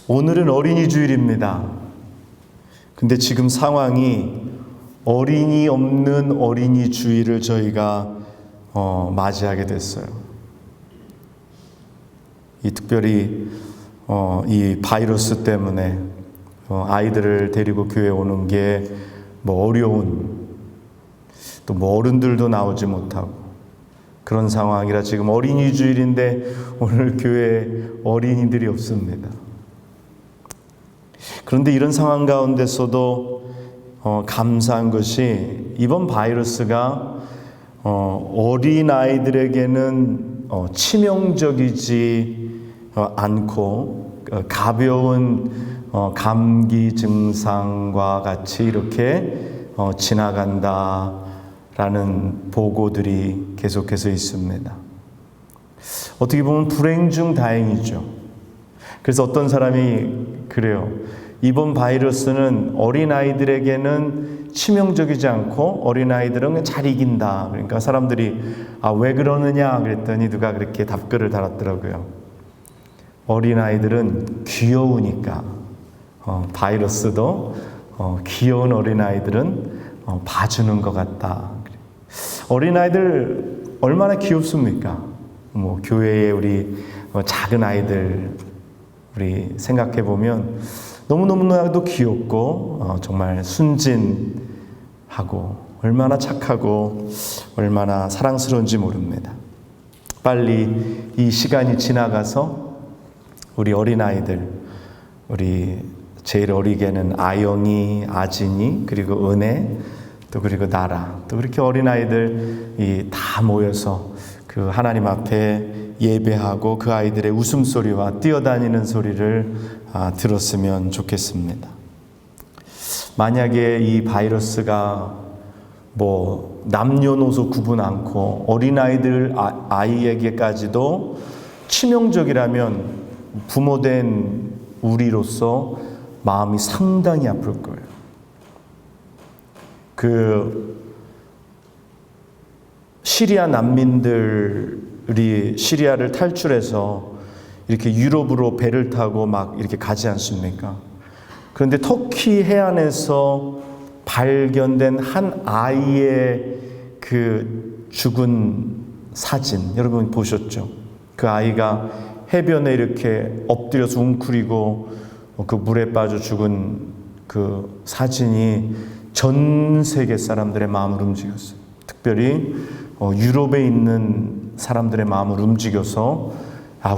오늘은 어린이 주일입니다. 근데 지금 상황이 어린이 없는 어린이 주일을 저희가 맞이하게 됐어요. 특별히 이 바이러스 때문에 아이들을 데리고 교회 오는 게 어려운, 또 어른들도 나오지 못하고 그런 상황이라 지금 어린이 주일인데 오늘 교회에 어린이들이 없습니다. 그런데 이런 상황 가운데서도 감사한 것이 이번 바이러스가 어린아이들에게는 치명적이지 않고 가벼운 감기 증상과 같이 이렇게 지나간다라는 보고들이 계속해서 있습니다. 어떻게 보면 불행 중 다행이죠. 그래서 어떤 사람이 그래요. 이번 바이러스는 어린아이들에게는 치명적이지 않고 어린아이들은 잘 이긴다. 그러니까 사람들이 왜 그러느냐 그랬더니 누가 그렇게 답글을 달았더라고요. 어린아이들은 귀여우니까 바이러스도 귀여운 어린아이들은 봐주는 것 같다. 어린아이들 얼마나 귀엽습니까? 교회에 우리 작은 아이들 우리 생각해 보면 너무너무나도 귀엽고 정말 순진하고 얼마나 착하고 얼마나 사랑스러운지 모릅니다. 빨리 이 시간이 지나가서 우리 어린아이들, 우리 제일 어리게는 아영이, 아진이, 그리고 은혜, 또 그리고 나라, 또 그렇게 어린아이들이 다 모여서 그 하나님 앞에 예배하고 그 아이들의 웃음소리와 뛰어다니는 소리를 들었으면 좋겠습니다. 만약에 이 바이러스가 남녀노소 구분 않고 어린아이들 아이에게까지도 치명적이라면 부모된 우리로서 마음이 상당히 아플 거예요. 시리아 난민들이 시리아를 탈출해서 이렇게 유럽으로 배를 타고 막 이렇게 가지 않습니까? 그런데 터키 해안에서 발견된 한 아이의 그 죽은 사진, 여러분 보셨죠? 그 아이가 해변에 이렇게 엎드려서 웅크리고 그 물에 빠져 죽은 그 사진이 전 세계 사람들의 마음을 움직였어요. 특별히 유럽에 있는 사람들의 마음을 움직여서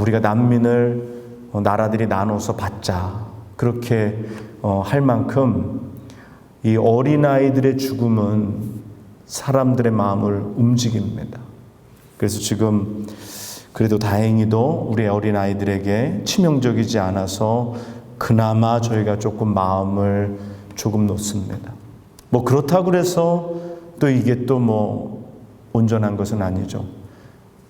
우리가 난민을 나라들이 나눠서 받자 그렇게 할 만큼 이 어린아이들의 죽음은 사람들의 마음을 움직입니다. 그래서 지금 그래도 다행히도 우리 어린아이들에게 치명적이지 않아서 그나마 저희가 조금 마음을 조금 놓습니다. 그렇다고 해서 또 이게 또 온전한 것은 아니죠.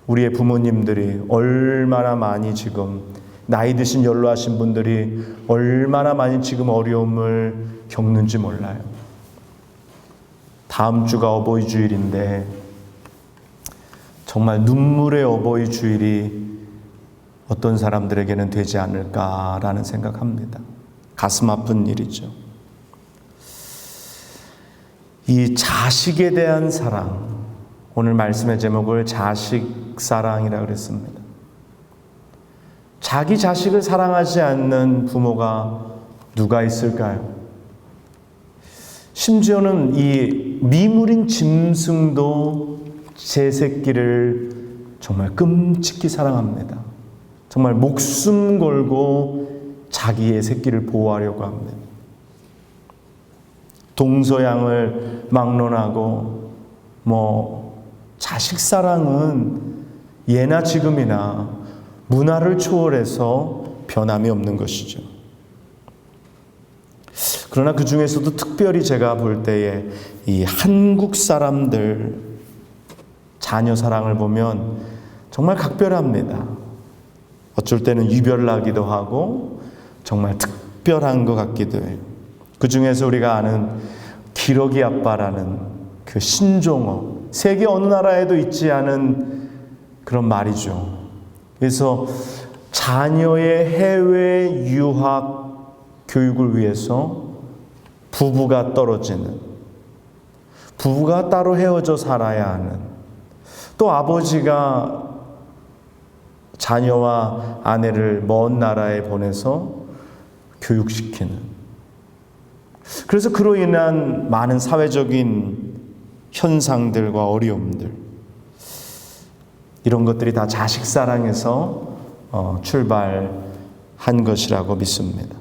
우리의 부모님들이 얼마나 많이 지금 나이 드신 연로하신 분들이 얼마나 많이 지금 어려움을 겪는지 몰라요. 다음 주가 어버이 주일인데 정말 눈물의 어버이 주일이 어떤 사람들에게는 되지 않을까라는 생각합니다. 가슴 아픈 일이죠. 이 자식에 대한 사랑, 오늘 말씀의 제목을 자식 사랑이라고 그랬습니다. 자기 자식을 사랑하지 않는 부모가 누가 있을까요? 심지어는 이 미물인 짐승도 제 새끼를 정말 끔찍히 사랑합니다. 정말 목숨 걸고 자기의 새끼를 보호하려고 합니다. 동서양을 막론하고 자식 사랑은 예나 지금이나 문화를 초월해서 변함이 없는 것이죠. 그러나 그 중에서도 특별히 제가 볼 때에 이 한국 사람들 자녀 사랑을 보면 정말 각별합니다. 어쩔 때는 유별나기도 하고 정말 특별한 것 같기도 해요. 그 중에서 우리가 아는 기러기 아빠라는 그 신종어, 세계 어느 나라에도 있지 않은 그런 말이죠. 그래서 자녀의 해외 유학 교육을 위해서 부부가 떨어지는, 부부가 따로 헤어져 살아야 하는, 또 아버지가 자녀와 아내를 먼 나라에 보내서 교육시키는, 그래서 그로 인한 많은 사회적인 현상들과 어려움들, 이런 것들이 다 자식 사랑에서 출발한 것이라고 믿습니다.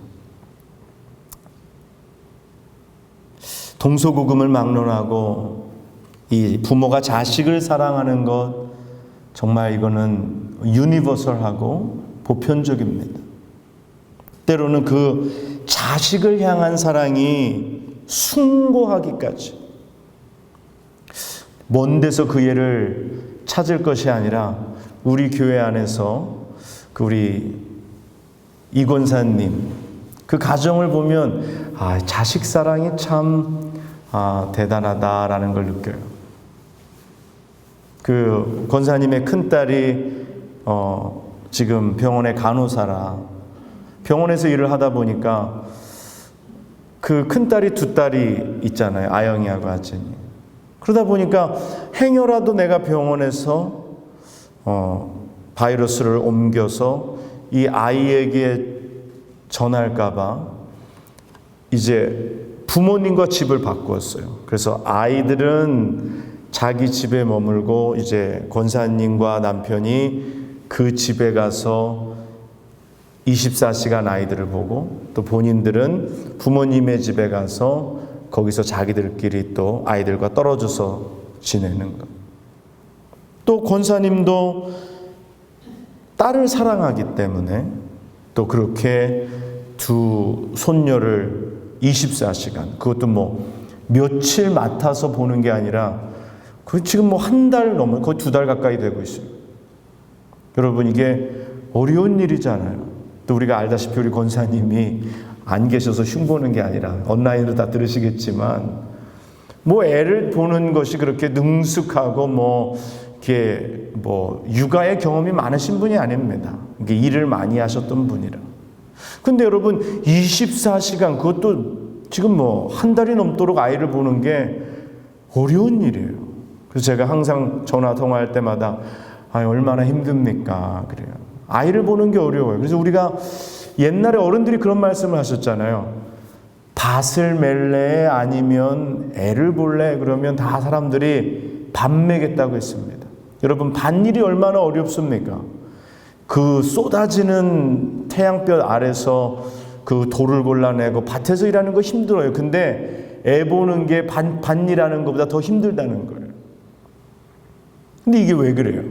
동서고금을 막론하고 이 부모가 자식을 사랑하는 것, 정말 이거는 유니버설하고 보편적입니다. 때로는 그 자식을 향한 사랑이 숭고하기까지, 먼 데서 그 애를 찾을 것이 아니라 우리 교회 안에서 우리 이 권사님 그 가정을 보면 자식 사랑이 참 대단하다라는 걸 느껴요. 그 권사님의 큰딸이 지금 병원의 간호사라, 병원에서 일을 하다 보니까 그 큰딸이 두 딸이 있잖아요. 아영이하고 아진이. 그러다 보니까 행여라도 내가 병원에서 바이러스를 옮겨서 이 아이에게 전할까봐 이제 부모님과 집을 바꾸었어요. 그래서 아이들은 자기 집에 머물고 이제 권사님과 남편이 그 집에 가서 24시간 아이들을 보고, 또 본인들은 부모님의 집에 가서 거기서 자기들끼리 또 아이들과 떨어져서 지내는 것. 또 권사님도 딸을 사랑하기 때문에 또 그렇게 두 손녀를 24시간, 그것도 뭐 며칠 맡아서 보는 게 아니라 그 지금 뭐 한 달 넘어, 거의 2달 가까이 되고 있어요. 여러분, 이게 어려운 일이잖아요. 또 우리가 알다시피 우리 권사님이 안 계셔서 흉보는 게 아니라 온라인으로 다 들으시겠지만, 뭐 애를 보는 것이 그렇게 능숙하고 뭐 이렇게 뭐 육아의 경험이 많으신 분이 아닙니다. 이게 일을 많이 하셨던 분이라. 근데 여러분 24시간, 그것도 지금 뭐 한 달이 넘도록 아이를 보는 게 어려운 일이에요. 그래서 제가 항상 전화 통화할 때마다 얼마나 힘듭니까? 그래요. 아이를 보는 게 어려워요. 그래서 우리가 옛날에 어른들이 그런 말씀을 하셨잖아요. 밭을 멜래 아니면 애를 볼래? 그러면 다 사람들이 밭 매겠다고 했습니다. 여러분, 밭일이 얼마나 어렵습니까? 그 쏟아지는 태양볕 아래서 그 돌을 골라내고 밭에서 일하는 거 힘들어요. 근데 애 보는 게 밭일하는 것보다 더 힘들다는 거예요. 근데 이게 왜 그래요?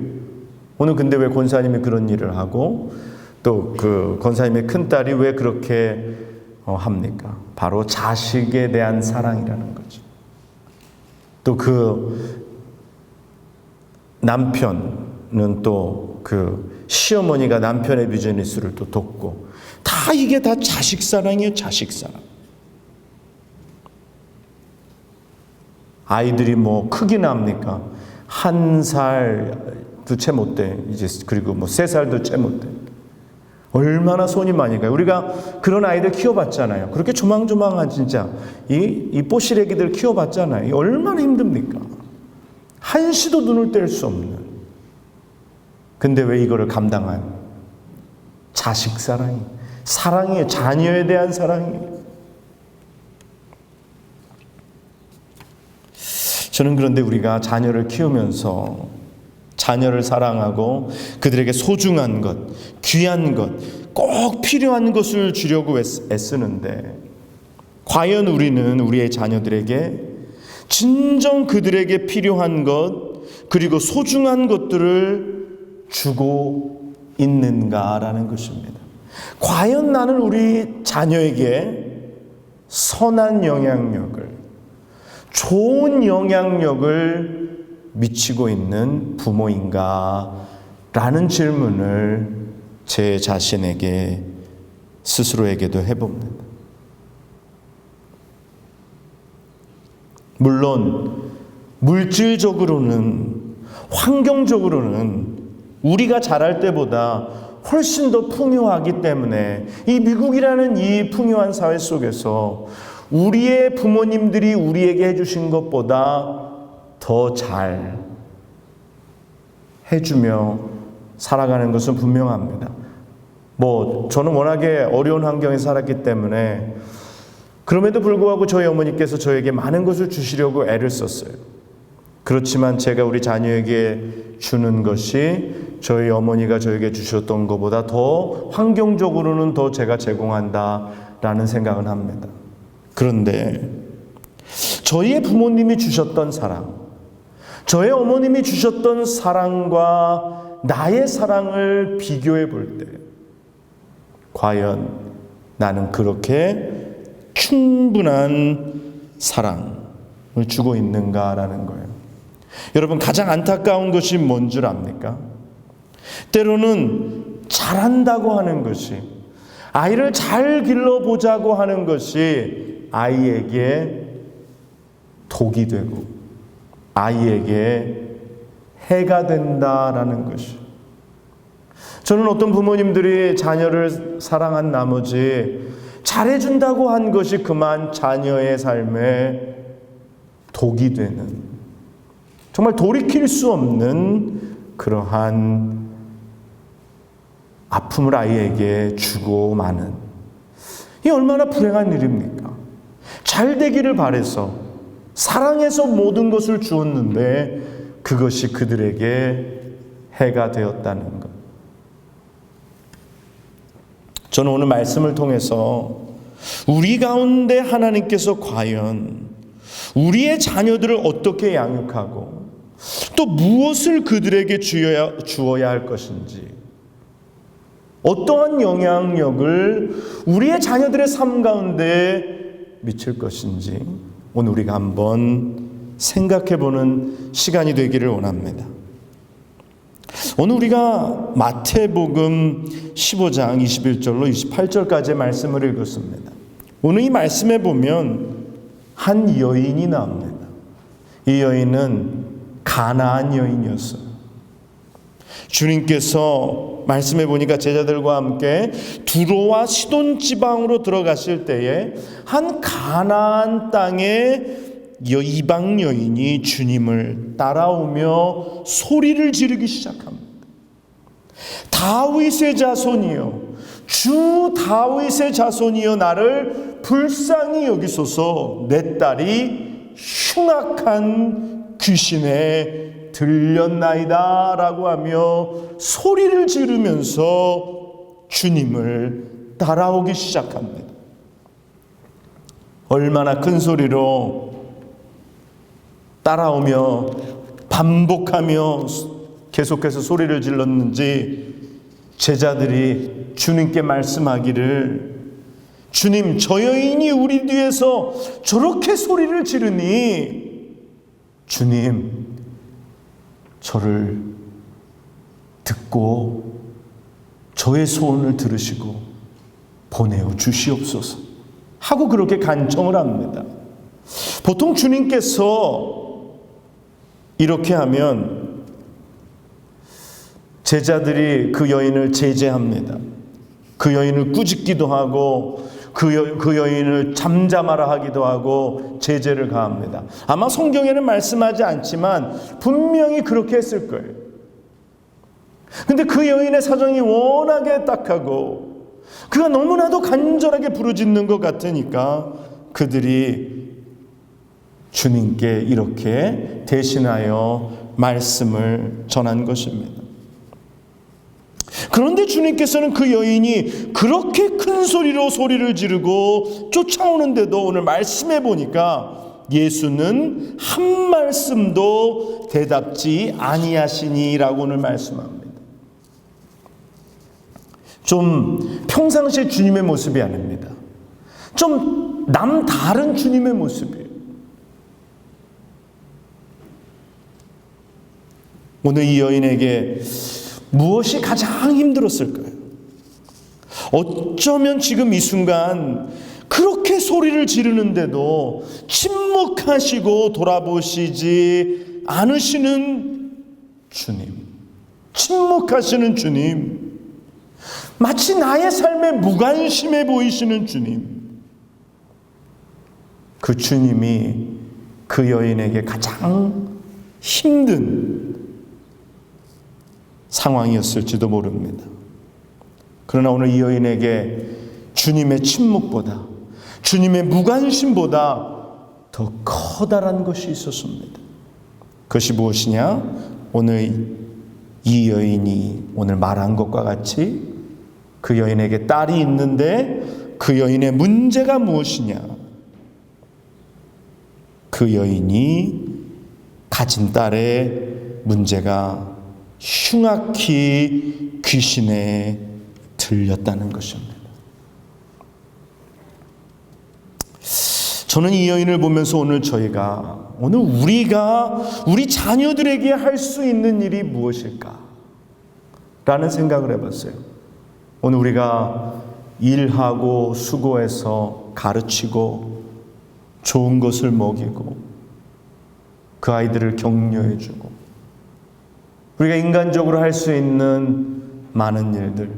오늘 근데 왜 권사님이 그런 일을 하고 또 그 권사님의 큰딸이 왜 그렇게 합니까? 바로 자식에 대한 사랑이라는 거죠. 또 그 남편은 또 그 시어머니가 남편의 비즈니스를 또 돕고, 다 이게 다 자식 사랑이에요. 자식 사랑. 아이들이 뭐 크기나 합니까? 1살도 채 못 돼. 이제 그리고 뭐 3살도 채 못 돼. 얼마나 손이 많이 가요. 우리가 그런 아이들 키워봤잖아요. 그렇게 조망조망한 진짜 이 뽀시래기들 키워봤잖아요. 얼마나 힘듭니까? 한시도 눈을 뗄 수 없는. 근데 왜 이거를 감당한? 자식 사랑이, 사랑이에요. 자녀에 대한 사랑이에요. 저는 그런데 우리가 자녀를 키우면서 자녀를 사랑하고 그들에게 소중한 것, 귀한 것, 꼭 필요한 것을 주려고 애쓰는데, 과연 우리는 우리의 자녀들에게 진정 그들에게 필요한 것, 그리고 소중한 것들을 주고 있는가라는 것입니다. 과연 나는 우리 자녀에게 선한 영향력을, 좋은 영향력을 미치고 있는 부모인가? 라는 질문을 제 자신에게, 스스로에게도 해봅니다. 물론 물질적으로는, 환경적으로는 우리가 자랄 때보다 훨씬 더 풍요하기 때문에 이 미국이라는 이 풍요한 사회 속에서 우리의 부모님들이 우리에게 해주신 것보다 더 잘 해주며 살아가는 것은 분명합니다. 저는 워낙에 어려운 환경에 살았기 때문에 그럼에도 불구하고 저희 어머니께서 저에게 많은 것을 주시려고 애를 썼어요. 그렇지만 제가 우리 자녀에게 주는 것이 저희 어머니가 저에게 주셨던 것보다 더 환경적으로는 더 제가 제공한다라는 생각은 합니다. 그런데 저희의 부모님이 주셨던 사랑, 저의 어머님이 주셨던 사랑과 나의 사랑을 비교해 볼 때 과연 나는 그렇게 충분한 사랑을 주고 있는가라는 거예요. 여러분, 가장 안타까운 것이 뭔 줄 압니까? 때로는 잘한다고 하는 것이, 아이를 잘 길러보자고 하는 것이 아이에게 독이 되고 아이에게 해가 된다라는 것이. 저는 어떤 부모님들이 자녀를 사랑한 나머지 잘해준다고 한 것이 그만 자녀의 삶에 독이 되는, 정말 돌이킬 수 없는 그러한 아픔을 아이에게 주고 마는, 이 얼마나 불행한 일입니까? 잘 되기를 바래서 사랑해서 모든 것을 주었는데 그것이 그들에게 해가 되었다는 것. 저는 오늘 말씀을 통해서 우리 가운데 하나님께서 과연 우리의 자녀들을 어떻게 양육하고 또 무엇을 그들에게 주어야 할 것인지, 어떠한 영향력을 우리의 자녀들의 삶 가운데 미칠 것인지 오늘 우리가 한번 생각해보는 시간이 되기를 원합니다. 오늘 우리가 마태복음 15장 21절로 28절까지의 말씀을 읽었습니다. 오늘 이 말씀에 보면 한 여인이 나옵니다. 이 여인은 가나안 여인이었어요. 주님께서 말씀해 보니까 제자들과 함께 두로와 시돈 지방으로 들어가실 때에 한 가나안 땅의 이방 여인이 주님을 따라오며 소리를 지르기 시작합니다. 다윗의 자손이여, 주 다윗의 자손이여, 나를 불쌍히 여기소서. 내 딸이 흉악한 귀신에 들렸나이다 라고 하며 소리를 지르면서 주님을 따라오기 시작합니다. 얼마나 큰 소리로 따라오며 반복하며 계속해서 소리를 질렀는지 제자들이 주님께 말씀하기를, 주님, 저 여인이 우리 뒤에서 저렇게 소리를 지르니 주님, 저를 듣고 저의 소원을 들으시고 보내어 주시옵소서 하고 그렇게 간청을 합니다. 보통 주님께서 이렇게 하면 제자들이 그 여인을 제재합니다. 그 여인을 꾸짖기도 하고 그 여인을 잠잠하라 하기도 하고 제재를 가합니다. 아마 성경에는 말씀하지 않지만 분명히 그렇게 했을 거예요. 근데 그 여인의 사정이 워낙에 딱하고 그가 너무나도 간절하게 부르짖는 것 같으니까 그들이 주님께 이렇게 대신하여 말씀을 전한 것입니다. 그런데 주님께서는 그 여인이 그렇게 큰 소리로 소리를 지르고 쫓아오는데도 오늘 말씀해 보니까 예수는 한 말씀도 대답지 아니하시니라고 오늘 말씀합니다. 좀 평상시 주님의 모습이 아닙니다. 좀 남다른 주님의 모습이에요. 오늘 이 여인에게 무엇이 가장 힘들었을까요? 어쩌면 지금 이 순간 그렇게 소리를 지르는데도 침묵하시고 돌아보시지 않으시는 주님, 침묵하시는 주님, 마치 나의 삶에 무관심해 보이시는 주님, 그 주님이 그 여인에게 가장 힘든 상황이었을지도 모릅니다. 그러나 오늘 이 여인에게 주님의 침묵보다, 주님의 무관심보다 더 커다란 것이 있었습니다. 그것이 무엇이냐? 오늘 이 여인이 오늘 말한 것과 같이 그 여인에게 딸이 있는데 그 여인의 문제가 무엇이냐? 그 여인이 가진 딸의 문제가 흉악히 귀신에 들렸다는 것입니다. 저는 이 여인을 보면서 오늘 우리가 우리 자녀들에게 할 수 있는 일이 무엇일까? 라는 생각을 해봤어요. 오늘 우리가 일하고 수고해서 가르치고 좋은 것을 먹이고 그 아이들을 격려해주고 우리가 인간적으로 할 수 있는 많은 일들,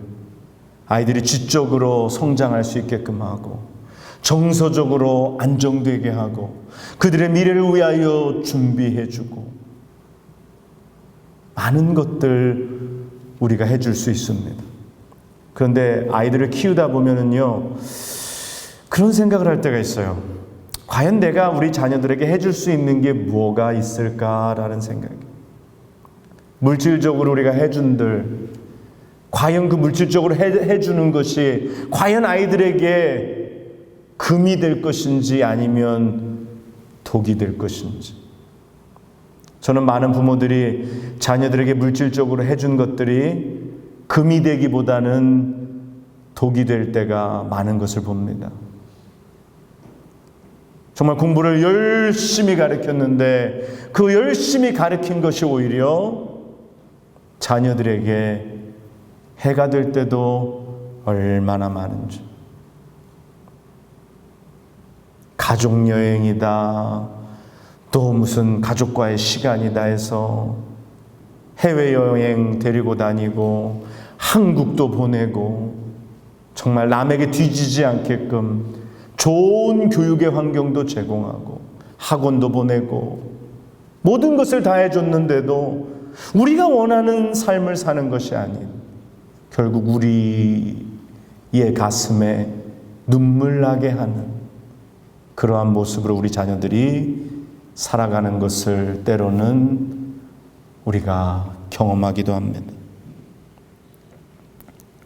아이들이 지적으로 성장할 수 있게끔 하고 정서적으로 안정되게 하고 그들의 미래를 위하여 준비해주고 많은 것들 우리가 해줄 수 있습니다. 그런데 아이들을 키우다 보면은요, 그런 생각을 할 때가 있어요. 과연 내가 우리 자녀들에게 해줄 수 있는 게 뭐가 있을까라는 생각이. 물질적으로 우리가 해준들, 과연 그 물질적으로 해주는 것이 과연 아이들에게 금이 될 것인지 아니면 독이 될 것인지. 저는 많은 부모들이 자녀들에게 물질적으로 해준 것들이 금이 되기보다는 독이 될 때가 많은 것을 봅니다. 정말 공부를 열심히 가르쳤는데 그 열심히 가르친 것이 오히려 자녀들에게 해가 될 때도 얼마나 많은지. 가족여행이다, 또 무슨 가족과의 시간이다 해서 해외여행 데리고 다니고 한국도 보내고 정말 남에게 뒤지지 않게끔 좋은 교육의 환경도 제공하고 학원도 보내고 모든 것을 다 해줬는데도 우리가 원하는 삶을 사는 것이 아닌 결국 우리의 가슴에 눈물 나게 하는 그러한 모습으로 우리 자녀들이 살아가는 것을 때로는 우리가 경험하기도 합니다.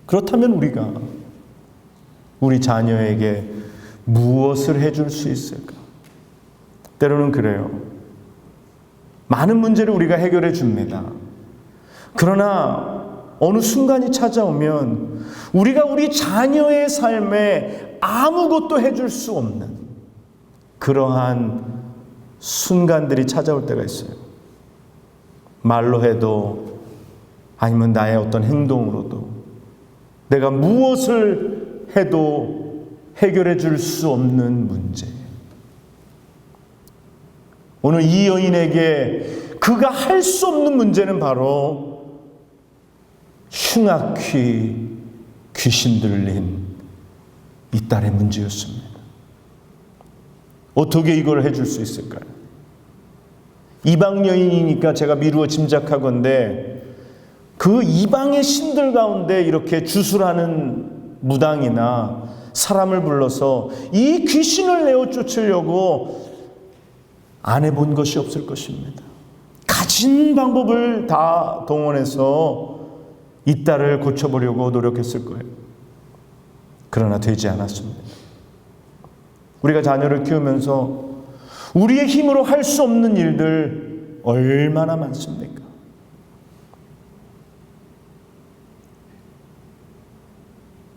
그렇다면 우리가 우리 자녀에게 무엇을 해줄 수 있을까? 때로는 그래요. 많은 문제를 우리가 해결해 줍니다. 그러나 어느 순간이 찾아오면 우리가 우리 자녀의 삶에 아무것도 해줄 수 없는 그러한 순간들이 찾아올 때가 있어요. 말로 해도 아니면 나의 어떤 행동으로도 내가 무엇을 해도 해결해 줄 수 없는 문제. 오늘 이 여인에게 그가 할 수 없는 문제는 바로 흉악히 귀신 들린 이 딸의 문제였습니다. 어떻게 이걸 해줄 수 있을까요? 이방 여인이니까 제가 미루어 짐작하건대 그 이방의 신들 가운데 이렇게 주술하는 무당이나 사람을 불러서 이 귀신을 내어 쫓으려고 안 해본 것이 없을 것입니다. 가진 방법을 다 동원해서 이 딸을 고쳐보려고 노력했을 거예요. 그러나 되지 않았습니다. 우리가 자녀를 키우면서 우리의 힘으로 할 수 없는 일들 얼마나 많습니까?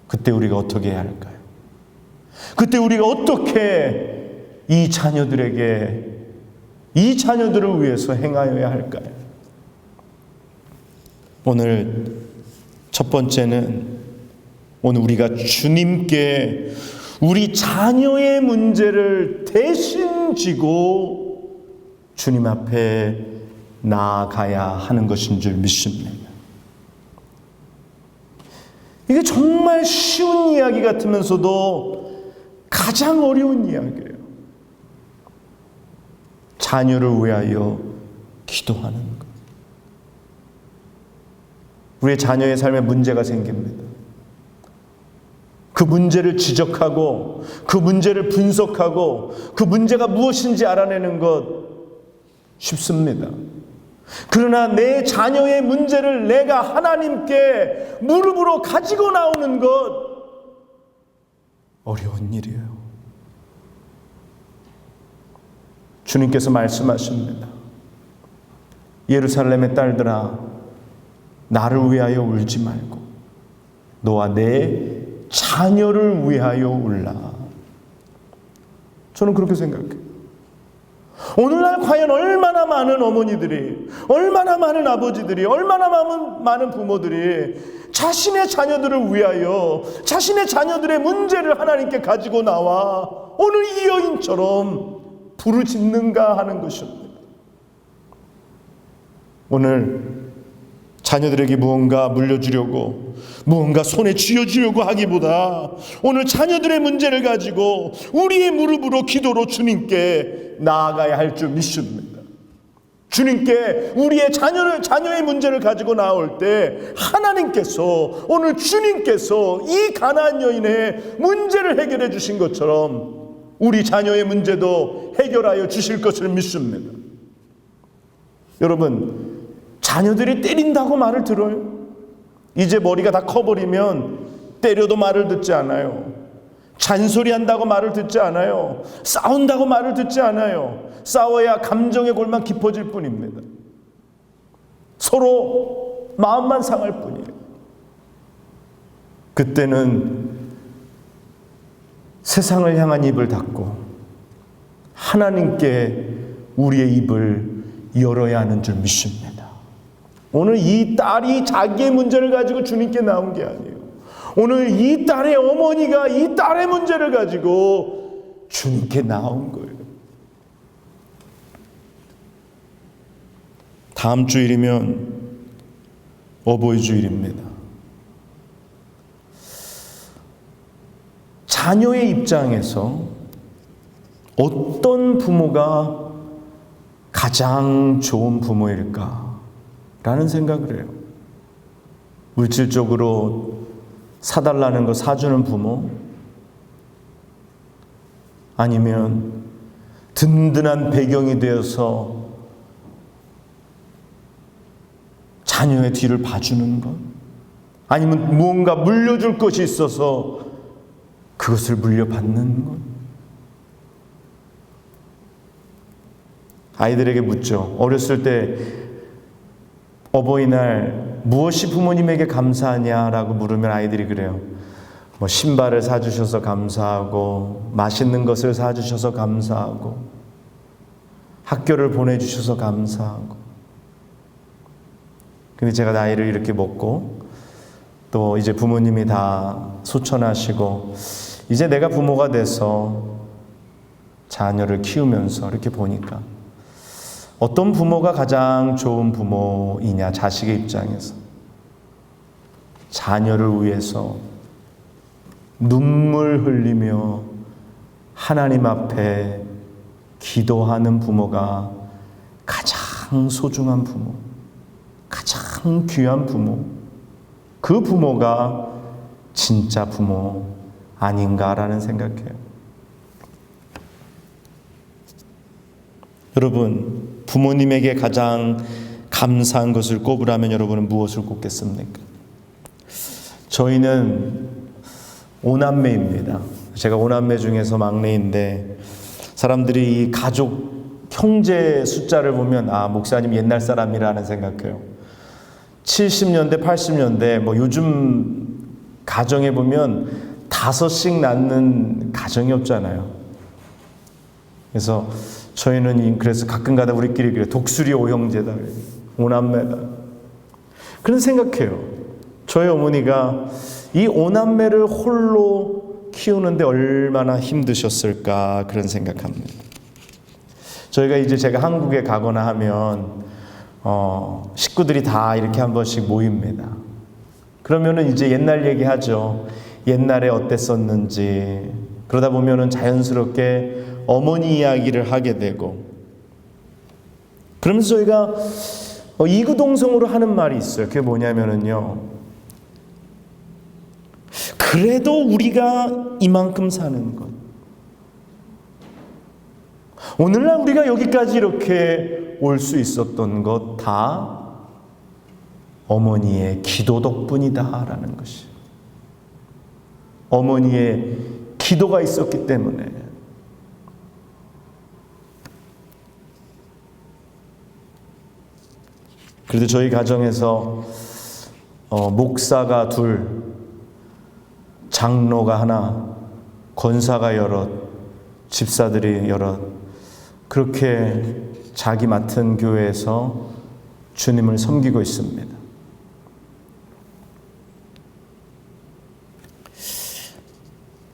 그때 우리가 어떻게 해야 할까요? 그때 우리가 어떻게 이 자녀들에게 이 자녀들을 위해서 행하여야 할까요? 오늘 첫 번째는 오늘 우리가 주님께 우리 자녀의 문제를 대신 지고 주님 앞에 나아가야 하는 것인 줄 믿습니다. 이게 정말 쉬운 이야기 같으면서도 가장 어려운 이야기예요. 자녀를 위하여 기도하는 것. 우리의 자녀의 삶에 문제가 생깁니다. 그 문제를 지적하고 그 문제를 분석하고 그 문제가 무엇인지 알아내는 것 쉽습니다. 그러나 내 자녀의 문제를 내가 하나님께 무릎으로 가지고 나오는 것 어려운 일이에요. 주님께서 말씀하십니다. 예루살렘의 딸들아, 나를 위하여 울지 말고 너와 내 자녀를 위하여 울라. 저는 그렇게 생각해요. 오늘날 과연 얼마나 많은 어머니들이, 얼마나 많은 아버지들이, 얼마나 많은 부모들이 자신의 자녀들을 위하여 자신의 자녀들의 문제를 하나님께 가지고 나와 오늘 이 여인처럼 부르짖는가 하는 것입니다. 오늘 자녀들에게 무언가 물려주려고, 무언가 손에 쥐어주려고 하기보다 오늘 자녀들의 문제를 가지고 우리의 무릎으로 기도로 주님께 나아가야 할 줄 믿습니다. 주님께 우리의 자녀의 문제를 가지고 나올 때 하나님께서, 오늘 주님께서 이 가나안 여인의 문제를 해결해 주신 것처럼 우리 자녀의 문제도 해결하여 주실 것을 믿습니다. 여러분, 자녀들이 때린다고 말을 들어요? 이제 머리가 다 커버리면 때려도 말을 듣지 않아요. 잔소리한다고 말을 듣지 않아요. 싸운다고 말을 듣지 않아요. 싸워야 감정의 골만 깊어질 뿐입니다. 서로 마음만 상할 뿐이에요. 그때는 세상을 향한 입을 닫고 하나님께 우리의 입을 열어야 하는 줄 믿습니다. 오늘 이 딸이 자기의 문제를 가지고 주님께 나온 게 아니에요. 오늘 이 딸의 어머니가 이 딸의 문제를 가지고 주님께 나온 거예요. 다음 주일이면 어버이 주일입니다. 자녀의 입장에서 어떤 부모가 가장 좋은 부모일까? 라는 생각을 해요. 물질적으로 사달라는 거 사주는 부모, 아니면 든든한 배경이 되어서 자녀의 뒤를 봐주는 것, 아니면 무언가 물려줄 것이 있어서 그것을 물려받는 것. 아이들에게 묻죠. 어렸을 때 어버이날 무엇이 부모님에게 감사하냐라고 물으면 아이들이 그래요. 뭐 신발을 사주셔서 감사하고, 맛있는 것을 사주셔서 감사하고, 학교를 보내주셔서 감사하고. 근데 제가 나이를 이렇게 먹고 또 이제 부모님이 다 소천하시고 이제 내가 부모가 돼서 자녀를 키우면서 이렇게 보니까 어떤 부모가 가장 좋은 부모이냐, 자식의 입장에서 자녀를 위해서 눈물 흘리며 하나님 앞에 기도하는 부모가 가장 소중한 부모, 가장 귀한 부모, 그 부모가 진짜 부모 아닌가라는 생각해요. 여러분, 부모님에게 가장 감사한 것을 꼽으라면 여러분은 무엇을 꼽겠습니까? 저희는 5남매입니다. 제가 5남매 중에서 막내인데 사람들이 이 가족, 형제 숫자를 보면 아, 목사님 옛날 사람이라는 생각해요. 70년대, 80년대 뭐 요즘 가정에 보면 5씩 낳는 가정이 없잖아요. 그래서 저희는 그래서 가끔가다 우리끼리 그래, 독수리 5형제다, 5남매다. 그런 생각해요. 저희 어머니가 이 5남매를 홀로 키우는데 얼마나 힘드셨을까 그런 생각합니다. 저희가 이제 제가 한국에 가거나 하면 식구들이 다 이렇게 한 번씩 모입니다. 그러면은 이제 옛날 얘기하죠. 옛날에 어땠었는지. 그러다 보면은 자연스럽게 어머니 이야기를 하게 되고, 그러면서 저희가 이구동성으로 하는 말이 있어요. 그게 뭐냐면은요, 그래도 우리가 이만큼 사는 것, 오늘날 우리가 여기까지 이렇게 올 수 있었던 것 다 어머니의 기도 덕분이다라는 것이, 어머니의 기도가 있었기 때문에. 그래도 저희 가정에서 목사가 둘, 장로가 하나, 권사가 여럿, 집사들이 여럿, 그렇게 자기 맡은 교회에서 주님을 섬기고 있습니다.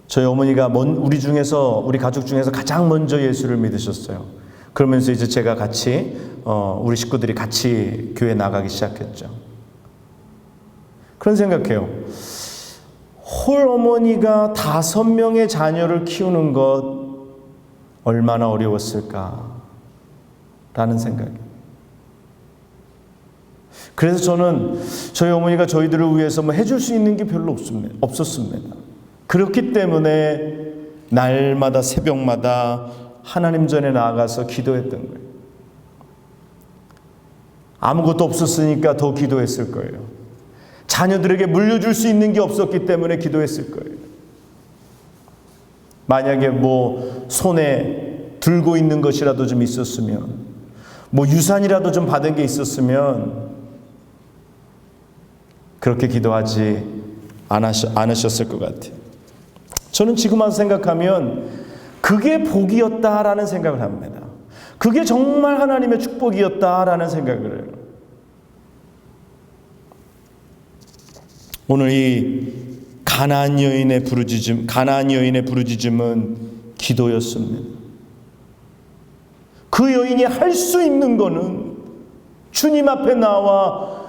저희 어머니가 우리 가족 중에서 가장 먼저 예수를 믿으셨어요. 그러면서 이제 제가 같이 우리 식구들이 같이 교회 나가기 시작했죠. 그런 생각해요. 홀 어머니가 5명의 자녀를 키우는 것 얼마나 어려웠을까 라는 생각이. 그래서 저는 저희 어머니가 저희들을 위해서 해줄 수 있는 게 별로 없었습니다. 그렇기 때문에 날마다 새벽마다 하나님 전에 나아가서 기도했던 거예요. 아무것도 없었으니까 더 기도했을 거예요. 자녀들에게 물려줄 수 있는 게 없었기 때문에 기도했을 거예요. 만약에 손에 들고 있는 것이라도 좀 있었으면, 유산이라도 좀 받은 게 있었으면 그렇게 기도하지 않으셨을 것 같아요. 저는 지금 와서 생각하면 그게 복이었다라는 생각을 합니다. 그게 정말 하나님의 축복이었다라는 생각을 해요. 오늘 이 가나안 여인의 부르짖음은 기도였습니다. 그 여인이 할 수 있는 거는 주님 앞에 나와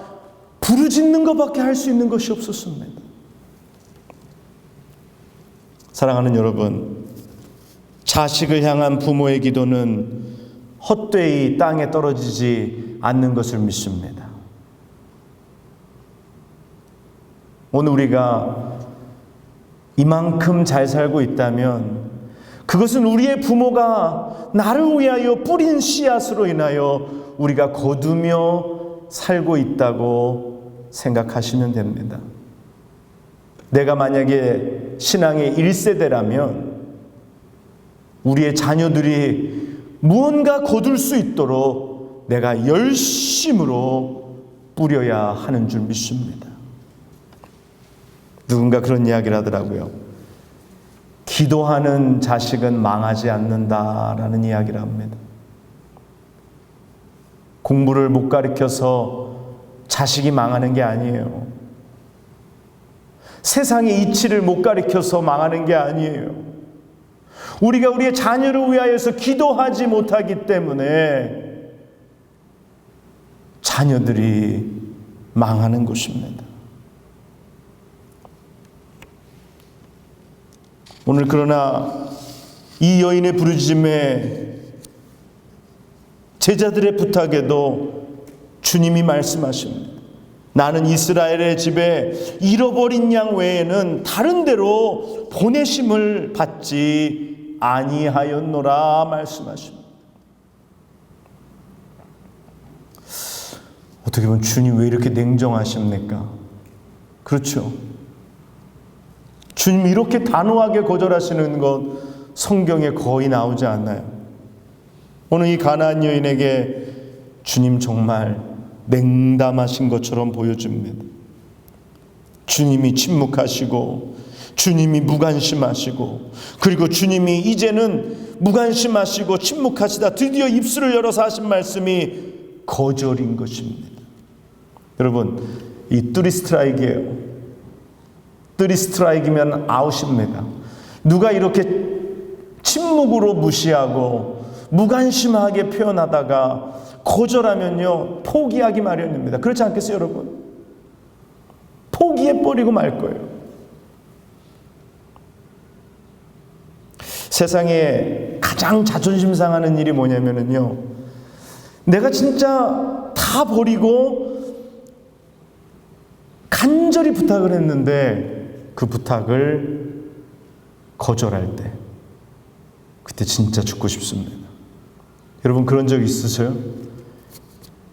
부르짖는 것밖에 할 수 있는 것이 없었습니다. 사랑하는 여러분, 자식을 향한 부모의 기도는 헛되이 땅에 떨어지지 않는 것을 믿습니다. 오늘 우리가 이만큼 잘 살고 있다면 그것은 우리의 부모가 나를 위하여 뿌린 씨앗으로 인하여 우리가 거두며 살고 있다고 생각하시면 됩니다. 내가 만약에 신앙의 1세대라면 우리의 자녀들이 무언가 거둘 수 있도록 내가 열심으로 뿌려야 하는 줄 믿습니다. 누군가 그런 이야기를 하더라고요. 기도하는 자식은 망하지 않는다라는 이야기를 합니다. 공부를 못 가르쳐서 자식이 망하는 게 아니에요. 세상의 이치를 못 가르쳐서 망하는 게 아니에요. 우리가 우리의 자녀를 위하여서 기도하지 못하기 때문에 자녀들이 망하는 것입니다. 오늘 그러나 이 여인의 부르짖음에 제자들의 부탁에도 주님이 말씀하십니다. 나는 이스라엘의 집에 잃어버린 양 외에는 다른 데로 보내심을 받지 아니하였노라 말씀하십니다. 어떻게 보면 주님 왜 이렇게 냉정하십니까? 그렇죠. 주님이 이렇게 단호하게 거절하시는 것 성경에 거의 나오지 않나요? 오늘 이 가나안 여인에게 주님 정말 냉담하신 것처럼 보여줍니다. 주님이 침묵하시고 주님이 무관심하시고, 그리고 주님이 이제는 무관심하시고 침묵하시다 드디어 입술을 열어서 하신 말씀이 거절인 것입니다. 여러분, 이 3 스트라이크예요. 3 스트라이크면 아웃입니다. 누가 이렇게 침묵으로 무시하고 무관심하게 표현하다가 거절하면요 포기하기 마련입니다. 그렇지 않겠어요, 여러분? 포기해버리고 말 거예요. 세상에 가장 자존심 상하는 일이 뭐냐면요, 내가 진짜 다 버리고 간절히 부탁을 했는데 그 부탁을 거절할 때, 그때 진짜 죽고 싶습니다. 여러분 그런 적 있으세요?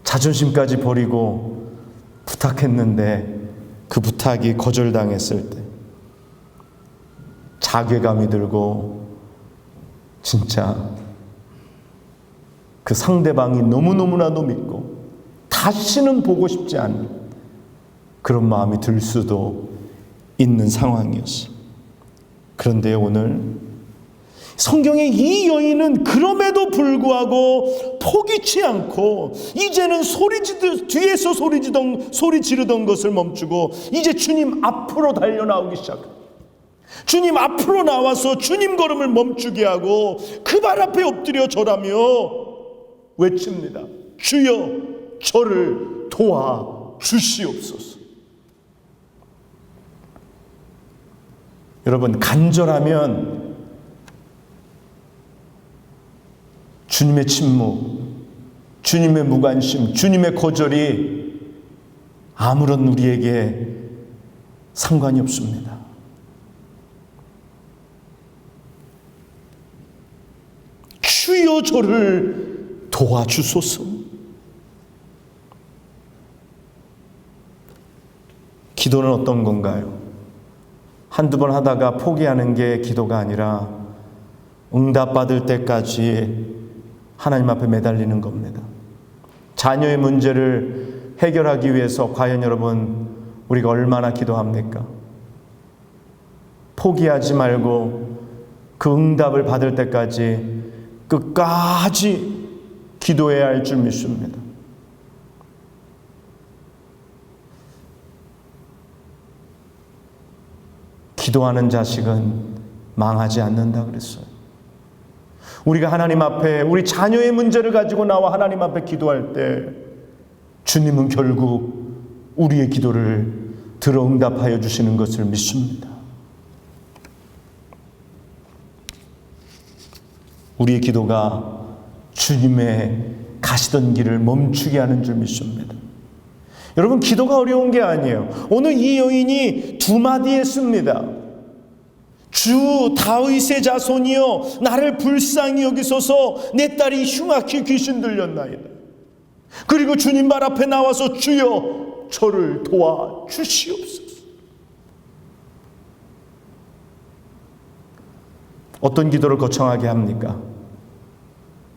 자존심까지 버리고 부탁했는데 그 부탁이 거절당했을 때 자괴감이 들고 진짜 그 상대방이 너무너무나도 믿고 다시는 보고 싶지 않은 그런 마음이 들 수도 있는 상황이었어요. 그런데 오늘 성경의 이 여인은 그럼에도 불구하고 포기치 않고 이제는 뒤에서 소리 지르던 것을 멈추고 이제 주님 앞으로 달려나오기 시작합니다. 주님 앞으로 나와서 주님 걸음을 멈추게 하고 그 발 앞에 엎드려 절하며 외칩니다. 주여 저를 도와 주시옵소서. 여러분 간절하면 주님의 침묵, 주님의 무관심, 주님의 거절이 아무런 우리에게 상관이 없습니다. 주여 저를 도와주소서. 기도는 어떤 건가요? 한두 번 하다가 포기하는 게 기도가 아니라 응답받을 때까지 하나님 앞에 매달리는 겁니다. 자녀의 문제를 해결하기 위해서 과연 여러분 우리가 얼마나 기도합니까? 포기하지 말고 그 응답을 받을 때까지 끝까지 기도해야 할 줄 믿습니다. 기도하는 자식은 망하지 않는다 그랬어요. 우리가 하나님 앞에 우리 자녀의 문제를 가지고 나와 하나님 앞에 기도할 때 주님은 결국 우리의 기도를 들어 응답하여 주시는 것을 믿습니다. 우리의 기도가 주님의 가시던 길을 멈추게 하는 줄 믿습니다. 여러분 기도가 어려운 게 아니에요. 오늘 이 여인이 두 마디 했습니다. 주 다윗의 자손이여 나를 불쌍히 여기소서 내 딸이 흉악히 귀신 들렸나이다. 그리고 주님 발 앞에 나와서 주여 저를 도와 주시옵소서. 어떤 기도를 거창하게 합니까?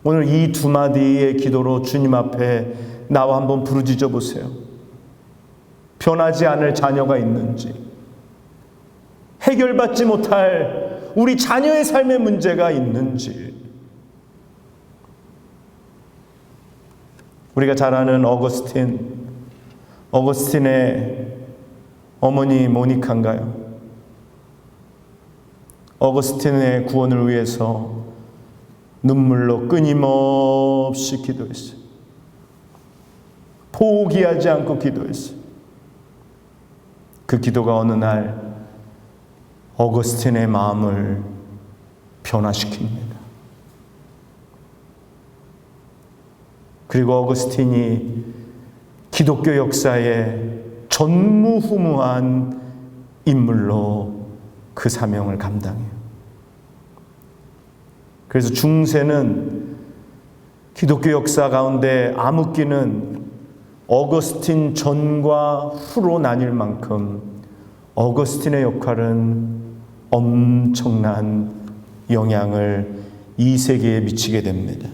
오늘 이 두 마디의 기도로 주님 앞에 나와 한번 부르짖어 보세요. 변하지 않을 자녀가 있는지, 해결받지 못할 우리 자녀의 삶의 문제가 있는지. 우리가 잘 아는 어거스틴의 어머니 모니카인가요? 어거스틴의 구원을 위해서 눈물로 끊임없이 기도했어요. 포기하지 않고 기도했어요. 그 기도가 어느 날 어거스틴의 마음을 변화시킵니다. 그리고 어거스틴이 기독교 역사에 전무후무한 인물로 그 사명을 감당해요. 그래서 중세는 기독교 역사 가운데 암흑기는 어거스틴 전과 후로 나뉠 만큼 어거스틴의 역할은 엄청난 영향을 이 세계에 미치게 됩니다.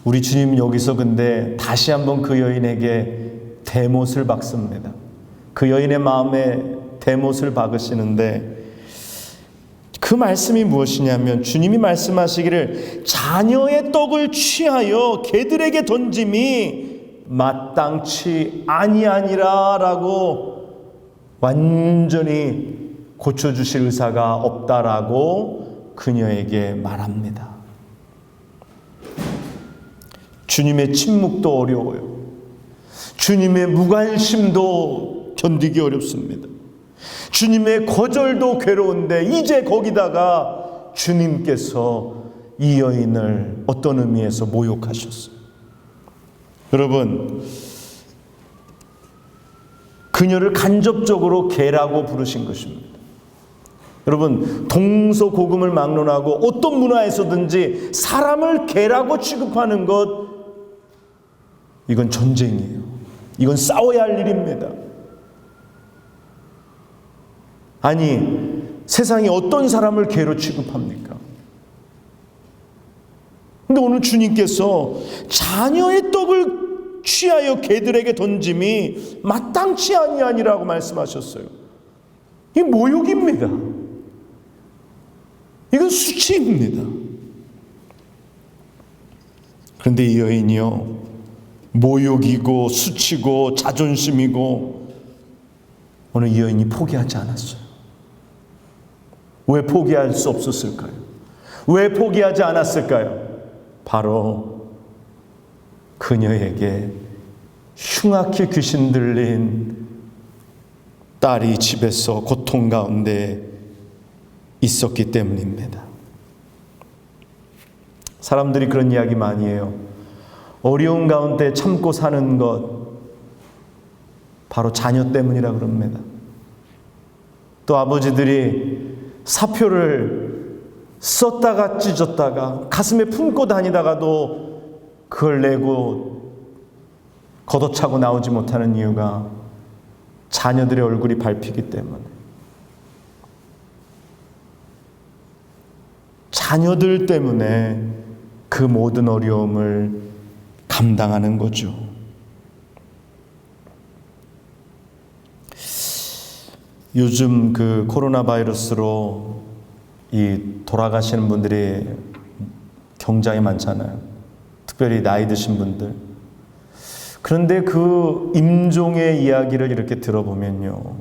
우리 주님 여기서 근데 다시 한번 그 여인에게 대못을 박습니다. 그 여인의 마음에 대못을 박으시는데 그 말씀이 무엇이냐면 주님이 말씀하시기를 자녀의 떡을 취하여 개들에게 던짐이 마땅치 아니하니라 라고 완전히 고쳐주실 의사가 없다라고 그녀에게 말합니다. 주님의 침묵도 어려워요. 주님의 무관심도 견디기 어렵습니다. 주님의 거절도 괴로운데 이제 거기다가 주님께서 이 여인을 어떤 의미에서 모욕하셨어요. 여러분, 그녀를 간접적으로 개라고 부르신 것입니다. 여러분, 동서고금을 막론하고 어떤 문화에서든지 사람을 개라고 취급하는 것, 이건 전쟁이에요. 이건 싸워야 할 일입니다. 아니, 세상에 어떤 사람을 개로 취급합니까? 근데 오늘 주님께서 자녀의 떡을 취하여 개들에게 던짐이 마땅치 아니하니라고 말씀하셨어요. 이 모욕입니다. 이건 수치입니다. 그런데 이 여인이요, 모욕이고 수치고 자존심이고, 오늘 이 여인이 포기하지 않았어요. 왜 포기할 수 없었을까요? 왜 포기하지 않았을까요? 바로 그녀에게 흉악히 귀신 들린 딸이 집에서 고통 가운데 있었기 때문입니다. 사람들이 그런 이야기 많이 해요. 어려운 가운데 참고 사는 것, 바로 자녀 때문이라 그럽니다. 또 아버지들이 사표를 썼다가 찢었다가 가슴에 품고 다니다가도 그걸 내고 걷어차고 나오지 못하는 이유가 자녀들의 얼굴이 밟히기 때문에, 자녀들 때문에 그 모든 어려움을 감당하는 거죠. 요즘 그 코로나 바이러스로 이 돌아가시는 분들이 굉장히 많잖아요. 특별히 나이 드신 분들. 그런데 그 임종의 이야기를 이렇게 들어보면요,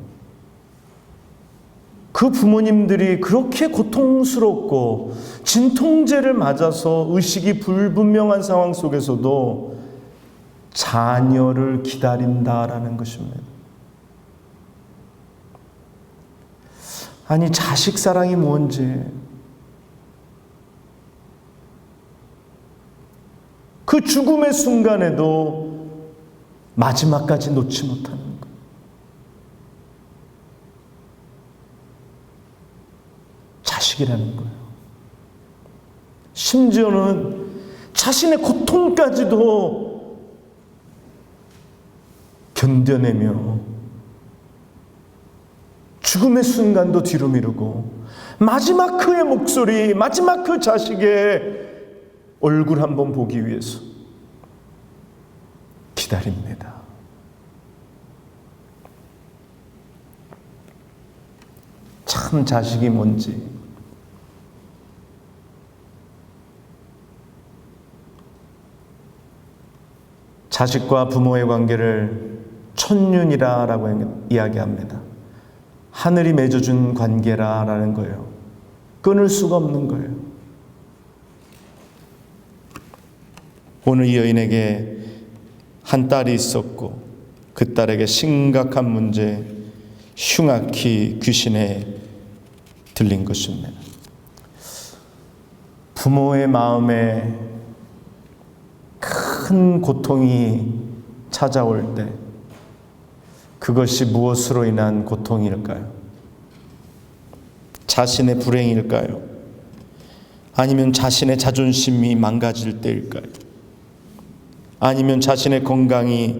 그 부모님들이 그렇게 고통스럽고 진통제를 맞아서 의식이 불분명한 상황 속에서도 자녀를 기다린다라는 것입니다. 아니, 자식 사랑이 뭔지, 그 죽음의 순간에도 마지막까지 놓지 못하는 것. 자식이라는 거예요. 심지어는 자신의 고통까지도 견뎌내며 죽음의 순간도 뒤로 미루고 마지막 그의 목소리, 마지막 그 자식의 얼굴 한번 보기 위해서 기다립니다. 참 자식이 뭔지. 자식과 부모의 관계를 천륜이라고 이야기합니다. 하늘이 맺어준 관계라는 거예요. 끊을 수가 없는 거예요. 오늘 이 여인에게 한 딸이 있었고 그 딸에게 심각한 문제, 흉악히 귀신에 들린 것입니다. 부모의 마음에 큰 고통이 찾아올 때 그것이 무엇으로 인한 고통일까요? 자신의 불행일까요? 아니면 자신의 자존심이 망가질 때일까요? 아니면 자신의 건강이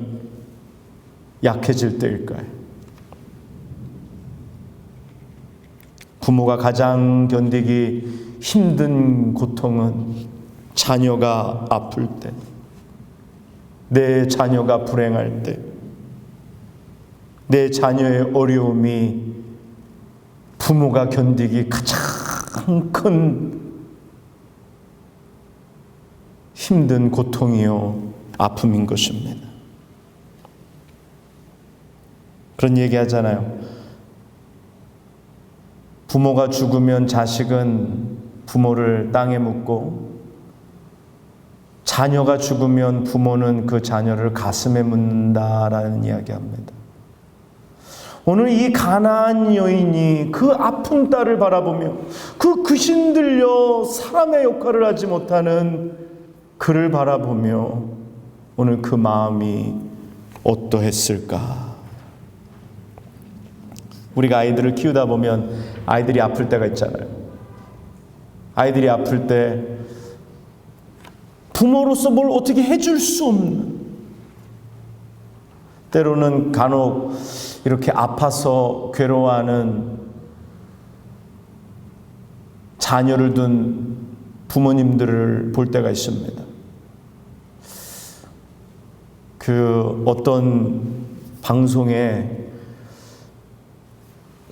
약해질 때일까요? 부모가 가장 견디기 힘든 고통은 자녀가 아플 때, 내 자녀가 불행할 때, 내 자녀의 어려움이 부모가 견디기 가장 큰 힘든 고통이요, 아픔인 것입니다. 그런 얘기 하잖아요. 부모가 죽으면 자식은 부모를 땅에 묻고 자녀가 죽으면 부모는 그 자녀를 가슴에 묻는다라는 이야기합니다. 오늘 이 가나안 여인이 그 아픈 딸을 바라보며 그 귀신 들려 사람의 역할을 하지 못하는 그를 바라보며 오늘 그 마음이 어떠했을까? 우리가 아이들을 키우다 보면 아이들이 아플 때가 있잖아요. 아이들이 아플 때 부모로서 뭘 어떻게 해줄 수 없는, 때로는 간혹 이렇게 아파서 괴로워하는 자녀를 둔 부모님들을 볼 때가 있습니다. 그 어떤 방송에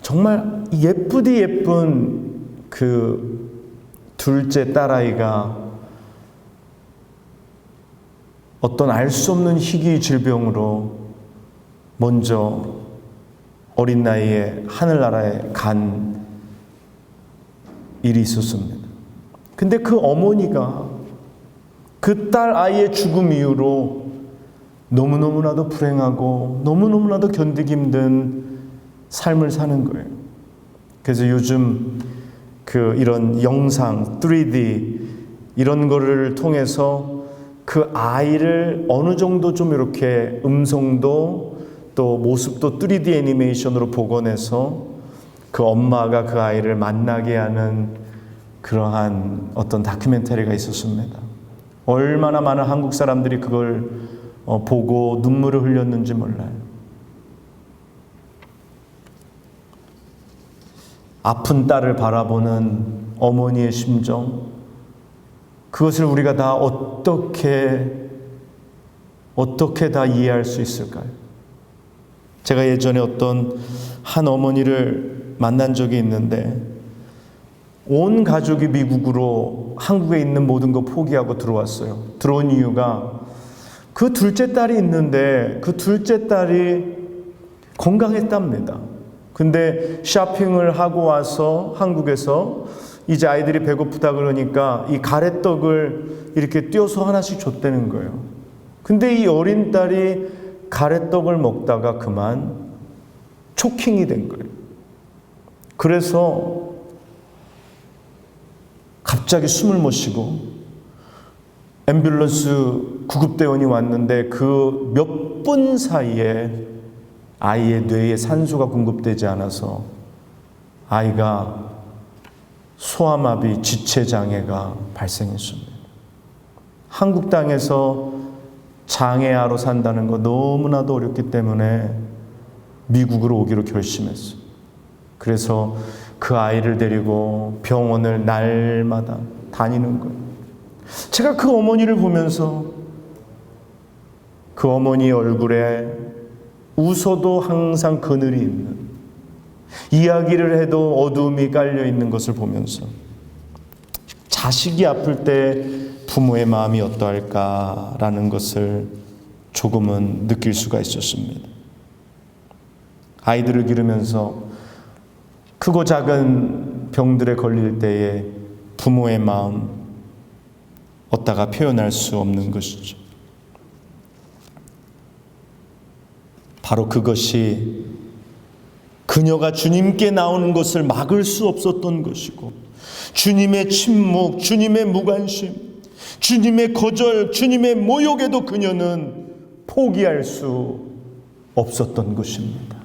정말 예쁘디 예쁜 그 둘째 딸아이가 어떤 알 수 없는 희귀 질병으로 먼저 어린 나이에 하늘나라에 간 일이 있었습니다. 근데 그 어머니가 그 딸 아이의 죽음 이후로 너무너무나도 불행하고 너무너무나도 견디기 힘든 삶을 사는 거예요. 그래서 요즘 이런 영상, 3D 이런 거를 통해서 그 아이를 어느 정도 좀 이렇게 음성도 또 모습도 3D 애니메이션으로 복원해서 그 엄마가 그 아이를 만나게 하는 그러한 어떤 다큐멘터리가 있었습니다. 얼마나 많은 한국 사람들이 그걸 보고 눈물을 흘렸는지 몰라요. 아픈 딸을 바라보는 어머니의 심정, 그것을 우리가 다 어떻게 다 이해할 수 있을까요? 제가 예전에 어떤 한 어머니를 만난 적이 있는데 온 가족이 미국으로 한국에 있는 모든 거 포기하고 들어왔어요. 들어온 이유가 그 둘째 딸이 있는데 그 둘째 딸이 건강했답니다. 근데 쇼핑을 하고 와서 한국에서 이제 아이들이 배고프다 그러니까 이 가래떡을 이렇게 띄어서 하나씩 줬다는 거예요. 근데 이 어린 딸이 가래떡을 먹다가 그만 초킹이 된 거예요. 그래서 갑자기 숨을 못 쉬고 앰뷸런스 구급대원이 왔는데 그 몇 분 사이에 아이의 뇌에 산소가 공급되지 않아서 아이가 소아마비 지체장애가 발생했습니다. 한국 땅에서 장애아로 산다는 거 너무나도 어렵기 때문에 미국으로 오기로 결심했어요. 그래서 그 아이를 데리고 병원을 날마다 다니는 거예요. 제가 그 어머니를 보면서 그 어머니 얼굴에 웃어도 항상 그늘이 있는, 이야기를 해도 어두움이 깔려 있는 것을 보면서 자식이 아플 때 부모의 마음이 어떠할까라는 것을 조금은 느낄 수가 있었습니다. 아이들을 기르면서 크고 작은 병들에 걸릴 때에 부모의 마음 어디다가 표현할 수 없는 것이죠. 바로 그것이 그녀가 주님께 나오는 것을 막을 수 없었던 것이고, 주님의 침묵, 주님의 무관심, 주님의 거절, 주님의 모욕에도 그녀는 포기할 수 없었던 것입니다.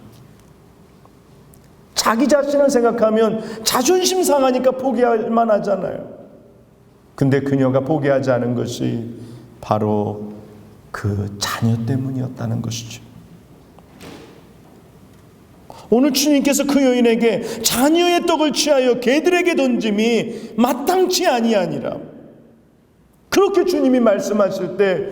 자기 자신을 생각하면 자존심 상하니까 포기할 만하잖아요. 근데 그녀가 포기하지 않은 것이 바로 그 자녀 때문이었다는 것이죠. 오늘 주님께서 그 여인에게 자녀의 떡을 취하여 개들에게 던짐이 마땅치 아니하니라, 그렇게 주님이 말씀하실 때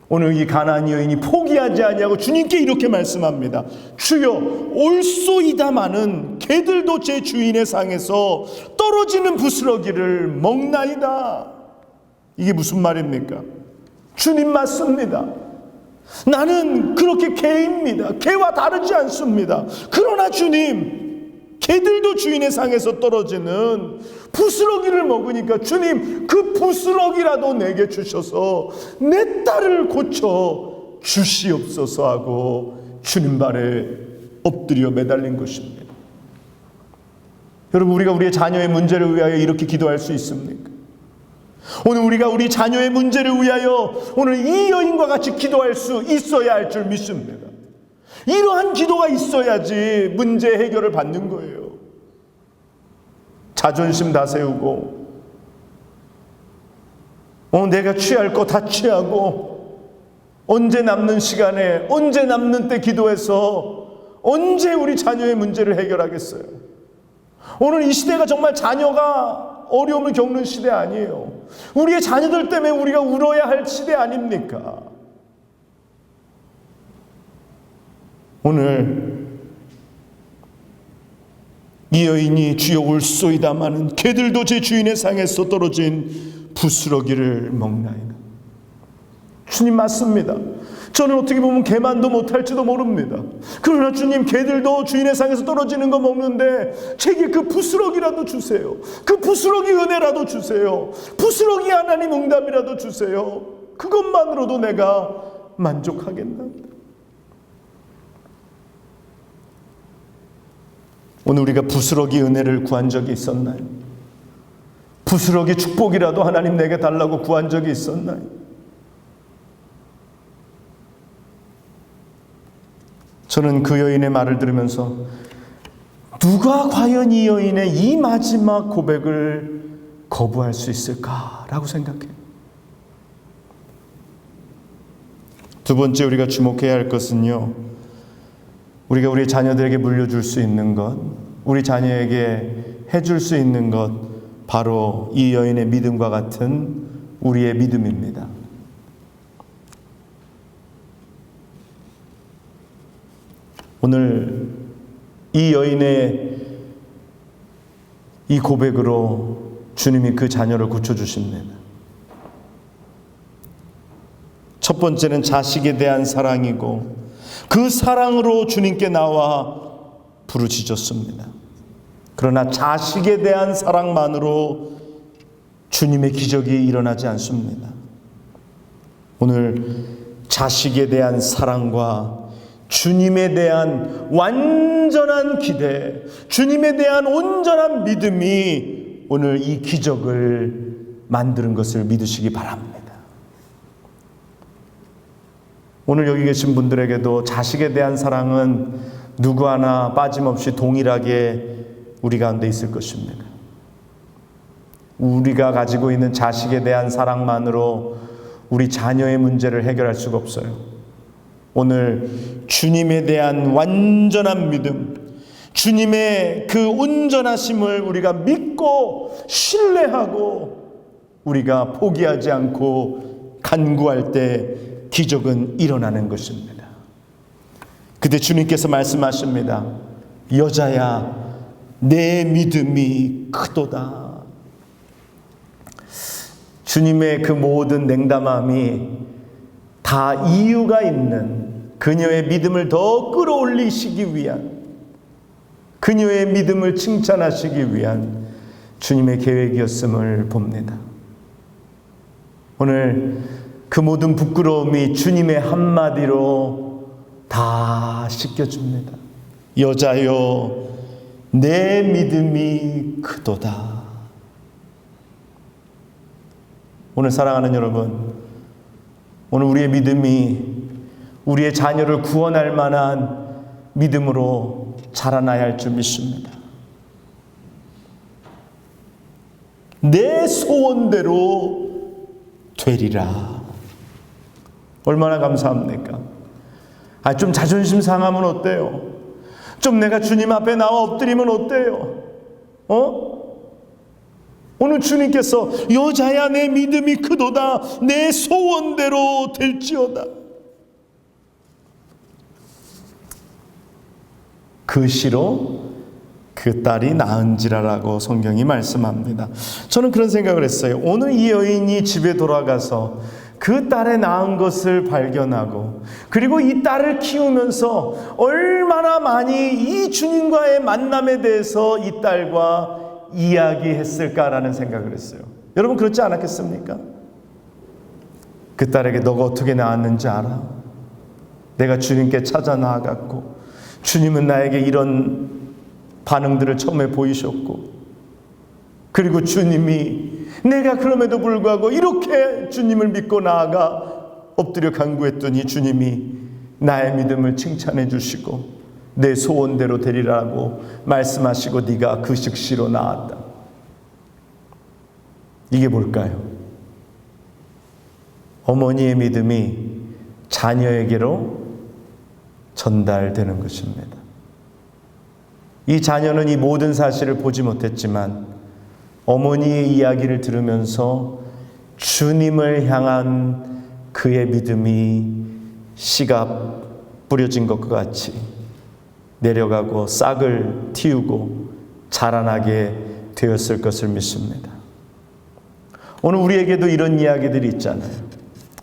오늘 이 가나안 여인이 포기하지 아니하고 주님께 이렇게 말씀합니다. 주여, 올소이다마는 개들도 제 주인의 상에서 떨어지는 부스러기를 먹나이다. 이게 무슨 말입니까? 주님 맞습니다. 나는 그렇게 개입니다. 개와 다르지 않습니다. 그러나 주님, 개들도 주인의 상에서 떨어지는 부스러기를 먹으니까 주님, 그 부스러기라도 내게 주셔서 내 딸을 고쳐 주시옵소서 하고 주님 발에 엎드려 매달린 것입니다. 여러분, 우리가 우리의 자녀의 문제를 위하여 이렇게 기도할 수 있습니까? 오늘 우리가 우리 자녀의 문제를 위하여 오늘 이 여인과 같이 기도할 수 있어야 할 줄 믿습니다. 이러한 기도가 있어야지 문제 해결을 받는 거예요. 자존심 다 세우고 내가 취할 거 다 취하고 언제 남는 시간에 언제 남는 때 기도해서 언제 우리 자녀의 문제를 해결하겠어요? 오늘 이 시대가 정말 자녀가 어려움을 겪는 시대 아니에요. 우리의 자녀들 때문에 우리가 울어야 할 시대 아닙니까? 오늘 이 여인이 주여 올소이다마는 개들도 제 주인의 상에서 떨어진 부스러기를 먹나이다. 주님 맞습니다. 저는 어떻게 보면 개만도 못할지도 모릅니다. 그러나 주님, 개들도 주인의 상에서 떨어지는 거 먹는데 제게 그 부스러기라도 주세요. 그 부스러기 은혜라도 주세요. 부스러기 하나님 응답이라도 주세요. 그것만으로도 내가 만족하겠나이다. 오늘 우리가 부스러기 은혜를 구한 적이 있었나요? 부스러기 축복이라도 하나님 내게 달라고 구한 적이 있었나요? 저는 그 여인의 말을 들으면서 누가 과연 이 여인의 이 마지막 고백을 거부할 수 있을까라고 생각해요. 두 번째 우리가 주목해야 할 것은요, 우리가 우리 자녀들에게 물려줄 수 있는 것, 우리 자녀에게 해줄 수 있는 것, 바로 이 여인의 믿음과 같은 우리의 믿음입니다. 오늘 이 여인의 이 고백으로 주님이 그 자녀를 고쳐주십니다. 첫 번째는 자식에 대한 사랑이고 그 사랑으로 주님께 나와 부르짖었습니다. 그러나 자식에 대한 사랑만으로 주님의 기적이 일어나지 않습니다. 오늘 자식에 대한 사랑과 주님에 대한 완전한 기대, 주님에 대한 온전한 믿음이 오늘 이 기적을 만드는 것을 믿으시기 바랍니다. 오늘 여기 계신 분들에게도 자식에 대한 사랑은 누구 하나 빠짐없이 동일하게 우리 가운데 있을 것입니다. 우리가 가지고 있는 자식에 대한 사랑만으로 우리 자녀의 문제를 해결할 수가 없어요. 오늘 주님에 대한 완전한 믿음, 주님의 그 온전하심을 우리가 믿고 신뢰하고 우리가 포기하지 않고 간구할 때 기적은 일어나는 것입니다. 그때 주님께서 말씀하십니다. 여자야, 내 믿음이 크도다. 주님의 그 모든 냉담함이 다 이유가 있는, 그녀의 믿음을 더 끌어올리시기 위한, 그녀의 믿음을 칭찬하시기 위한 주님의 계획이었음을 봅니다. 오늘 그 모든 부끄러움이 주님의 한마디로 다 씻겨줍니다. 여자여, 내 믿음이 크도다. 오늘 사랑하는 여러분, 오늘 우리의 믿음이 우리의 자녀를 구원할 만한 믿음으로 자라나야 할 줄 믿습니다. 내 소원대로 되리라. 얼마나 감사합니까? 좀 자존심 상하면 어때요? 좀 내가 주님 앞에 나와 엎드리면 어때요? 오늘 주님께서 여자야, 내 믿음이 크도다. 내 소원대로 될지어다. 그 시로 그 딸이 낳은지라라고 성경이 말씀합니다. 저는 그런 생각을 했어요. 오늘 이 여인이 집에 돌아가서 그 딸의 낳은 것을 발견하고, 그리고 이 딸을 키우면서 얼마나 많이 이 주님과의 만남에 대해서 이 딸과 이야기했을까라는 생각을 했어요. 여러분 그렇지 않았겠습니까? 그 딸에게 너가 어떻게 낳았는지 알아? 내가 주님께 찾아 나아갔고 주님은 나에게 이런 반응들을 처음에 보이셨고, 그리고 주님이 내가 그럼에도 불구하고 이렇게 주님을 믿고 나아가 엎드려 간구했더니 주님이 나의 믿음을 칭찬해 주시고 내 소원대로 되리라고 말씀하시고 네가 그 즉시로 나았다. 이게 뭘까요? 어머니의 믿음이 자녀에게로 전달되는 것입니다. 이 자녀는 이 모든 사실을 보지 못했지만 어머니의 이야기를 들으면서 주님을 향한 그의 믿음이 씨가 뿌려진 것과 같이 내려가고 싹을 틔우고 자라나게 되었을 것을 믿습니다. 오늘 우리에게도 이런 이야기들이 있잖아요.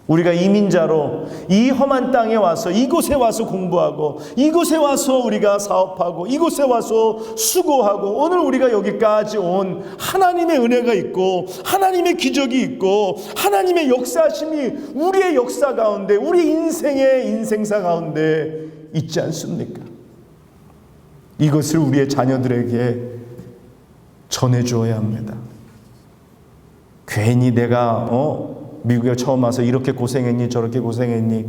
우리가 이민자로 이 험한 땅에 와서 이곳에 와서 공부하고 이곳에 와서 우리가 사업하고 이곳에 와서 수고하고 오늘 우리가 여기까지 온 하나님의 은혜가 있고 하나님의 기적이 있고 하나님의 역사심이 우리의 역사 가운데 우리 인생의 인생사 가운데 있지 않습니까? 이것을 우리의 자녀들에게 전해주어야 합니다. 괜히 내가 미국에 처음 와서 이렇게 고생했니 저렇게 고생했니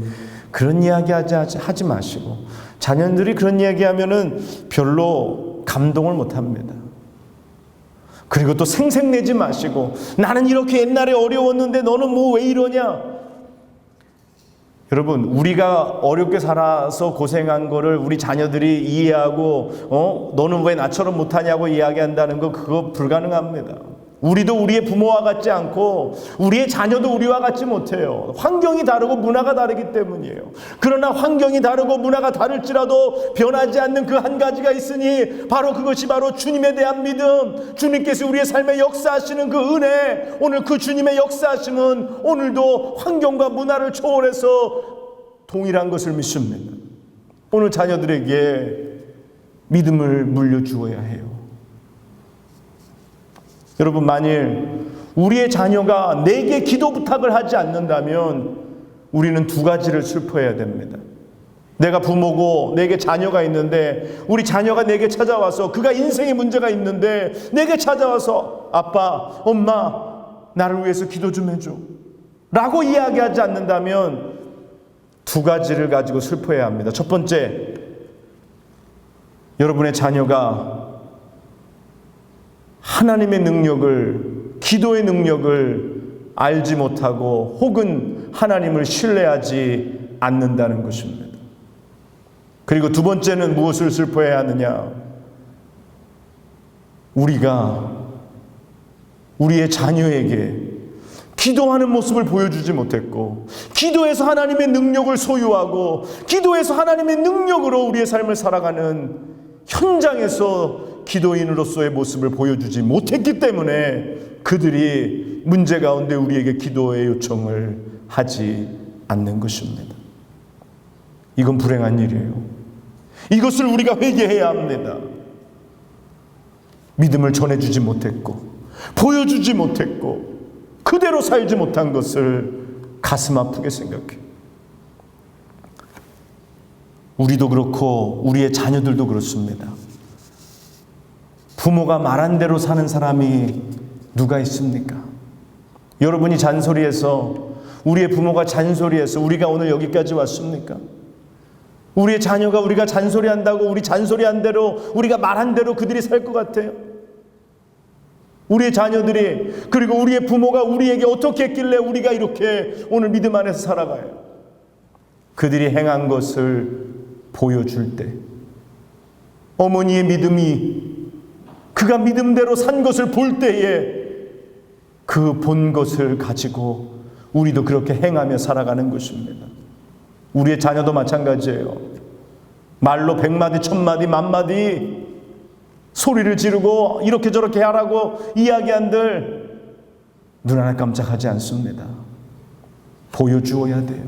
그런 이야기 하지 마시고, 자녀들이 그런 이야기 하면은 별로 감동을 못 합니다. 그리고 또 생색내지 마시고 나는 이렇게 옛날에 어려웠는데 너는 뭐 왜 이러냐. 여러분 우리가 어렵게 살아서 고생한 거를 우리 자녀들이 이해하고 너는 왜 나처럼 못하냐고 이야기한다는 거 그거 불가능합니다. 우리도 우리의 부모와 같지 않고 우리의 자녀도 우리와 같지 못해요. 환경이 다르고 문화가 다르기 때문이에요. 그러나 환경이 다르고 문화가 다를지라도 변하지 않는 그 한 가지가 있으니 바로 그것이 바로 주님에 대한 믿음, 주님께서 우리의 삶에 역사하시는 그 은혜, 오늘 그 주님의 역사하심은 오늘도 환경과 문화를 초월해서 동일한 것을 믿습니다. 오늘 자녀들에게 믿음을 물려주어야 해요. 여러분 만일 우리의 자녀가 내게 기도 부탁을 하지 않는다면 우리는 두 가지를 슬퍼해야 됩니다. 내가 부모고 내게 자녀가 있는데 우리 자녀가 내게 찾아와서 그가 인생에 문제가 있는데 내게 찾아와서 아빠, 엄마 나를 위해서 기도 좀 해줘 라고 이야기하지 않는다면 두 가지를 가지고 슬퍼해야 합니다. 첫 번째, 여러분의 자녀가 하나님의 능력을, 기도의 능력을 알지 못하고 혹은 하나님을 신뢰하지 않는다는 것입니다. 그리고 두 번째는 무엇을 슬퍼해야 하느냐? 우리가 우리의 자녀에게 기도하는 모습을 보여주지 못했고 기도에서 하나님의 능력을 소유하고 기도에서 하나님의 능력으로 우리의 삶을 살아가는 현장에서 기도인으로서의 모습을 보여주지 못했기 때문에 그들이 문제 가운데 우리에게 기도의 요청을 하지 않는 것입니다. 이건 불행한 일이에요. 이것을 우리가 회개해야 합니다. 믿음을 전해주지 못했고 보여주지 못했고 그대로 살지 못한 것을 가슴 아프게 생각해요. 우리도 그렇고 우리의 자녀들도 그렇습니다. 부모가 말한 대로 사는 사람이 누가 있습니까? 여러분이 잔소리해서 우리의 부모가 잔소리해서 우리가 오늘 여기까지 왔습니까? 우리의 자녀가 우리가 잔소리한다고 우리 잔소리한 대로 우리가 말한 대로 그들이 살 것 같아요? 우리의 자녀들이 그리고 우리의 부모가 우리에게 어떻게 했길래 우리가 이렇게 오늘 믿음 안에서 살아가요? 그들이 행한 것을 보여줄 때 어머니의 믿음이 그가 믿음대로 산 것을 볼 때에 그 본 것을 가지고 우리도 그렇게 행하며 살아가는 것입니다. 우리의 자녀도 마찬가지예요. 말로 100마디, 1000마디, 10,000마디 소리를 지르고 이렇게 저렇게 하라고 이야기한들 눈 하나 깜짝하지 않습니다. 보여주어야 돼요.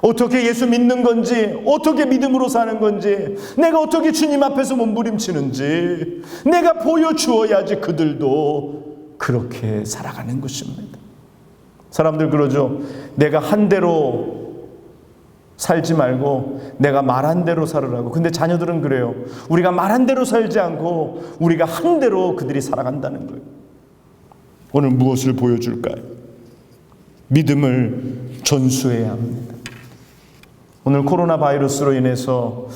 어떻게 예수 믿는 건지, 어떻게 믿음으로 사는 건지, 내가 어떻게 주님 앞에서 몸부림치는지 내가 보여주어야지 그들도 그렇게 살아가는 것입니다. 사람들 그러죠. 내가 한 대로 살지 말고 내가 말한 대로 살으라고. 근데 자녀들은 그래요. 우리가 말한 대로 살지 않고 우리가 한 대로 그들이 살아간다는 거예요. 오늘 무엇을 보여줄까요? 믿음을 전수해야 합니다. 오늘 코로나 바이러스로 인해서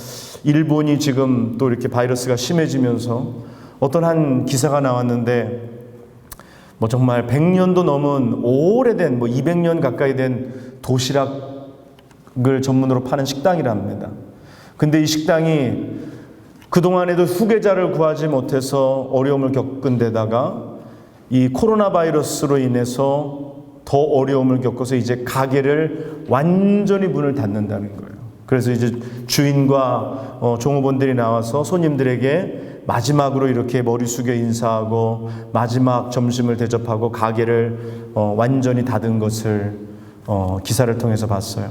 일본이 지금 또 이렇게 바이러스가 심해지면서 어떤 한 기사가 나왔는데 정말 100년도 넘은 오래된 200년 가까이 된 도시락을 전문으로 파는 식당이랍니다. 근데 이 식당이 그동안에도 후계자를 구하지 못해서 어려움을 겪은 데다가 이 코로나 바이러스로 인해서 더 어려움을 겪어서 이제 가게를 완전히 문을 닫는다는 거예요. 그래서 이제 주인과 종업원들이 나와서 손님들에게 마지막으로 이렇게 머리 숙여 인사하고 마지막 점심을 대접하고 가게를 완전히 닫은 것을 기사를 통해서 봤어요.